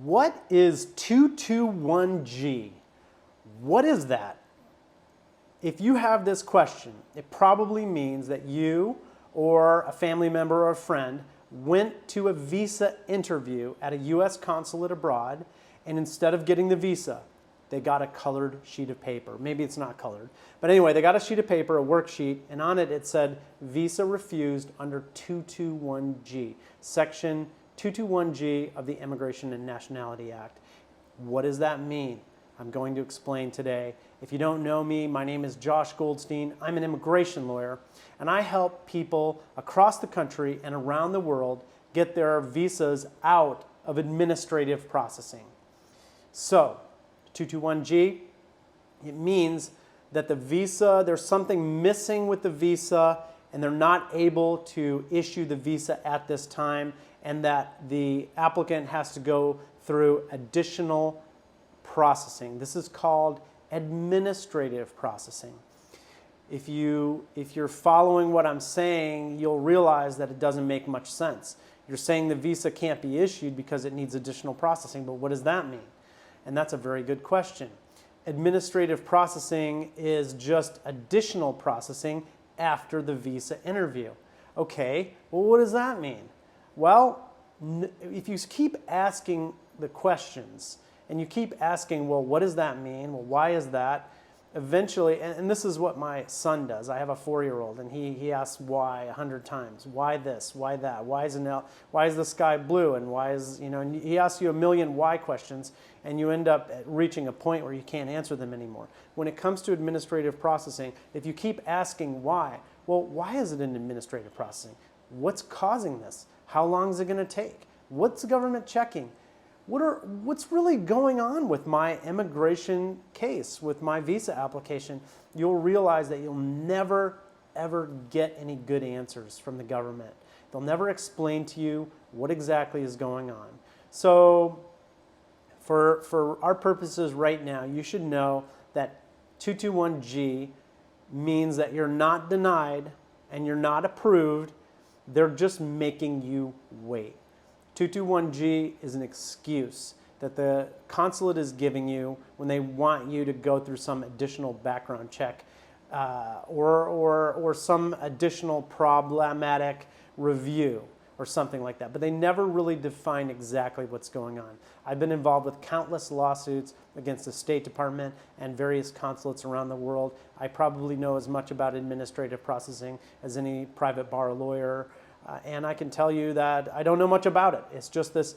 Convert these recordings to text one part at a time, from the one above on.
What is 221G? What is that? If you have this question, it probably means that you or a family member or a friend went to a visa interview at a U.S. consulate abroad, and instead of getting the visa, they got a colored sheet of paper. Maybe it's not colored. But anyway, they got a sheet of paper, a worksheet, and on it said, visa refused under 221G, Section 221G of the Immigration and Nationality Act. What does that mean? I'm going to explain today. If you don't know me, my name is Josh Goldstein. I'm an immigration lawyer, and I help people across the country and around the world get their visas out of administrative processing. So, 221G, it means that the visa, there's something missing with the visa, and they're not able to issue the visa at this time, and that the applicant has to go through additional processing. This is called administrative processing. If you're following what I'm saying, you'll realize that it doesn't make much sense. You're saying the visa can't be issued because it needs additional processing, but what does that mean? And that's a very good question. Administrative processing is just additional processing after the visa interview. Okay, well, what does that mean? Well, if you keep asking the questions and you keep asking, well, what does that mean? Well, why is that? Eventually, and this is what my son does. I have a 4-year-old, and he asks why 100 times. Why this? Why that? Why is the sky blue? And why is, and he asks you a million why questions, and you end up reaching a point where you can't answer them anymore. When it comes to administrative processing, if you keep asking why, well, why is it in administrative processing? What's causing this? How long is it going to take? What's the government checking? What's really going on with my immigration case, with my visa application? You'll realize that you'll never, ever get any good answers from the government. They'll never explain to you what exactly is going on. So for our purposes right now, you should know that 221G means that you're not denied and you're not approved. They're just making you wait. 221G is an excuse that the consulate is giving you when they want you to go through some additional background check or some additional problematic review or something like that. But they never really define exactly what's going on. I've been involved with countless lawsuits against the State Department and various consulates around the world. I probably know as much about administrative processing as any private bar lawyer. And I can tell you that I don't know much about it. It's just this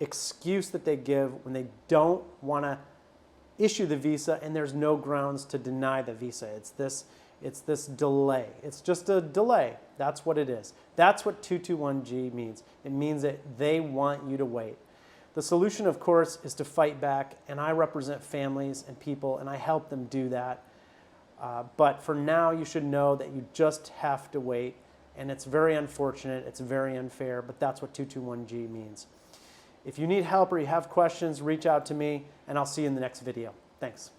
excuse that they give when they don't want to issue the visa and there's no grounds to deny the visa. It's this delay. It's just a delay. That's what it is. That's what 221G means. It means that they want you to wait. The solution, of course, is to fight back, and I represent families and people, and I help them do that. But for now, you should know that you just have to wait. And it's very unfortunate, it's very unfair, but that's what 221G means. If you need help or you have questions, reach out to me, and I'll see you in the next video. Thanks.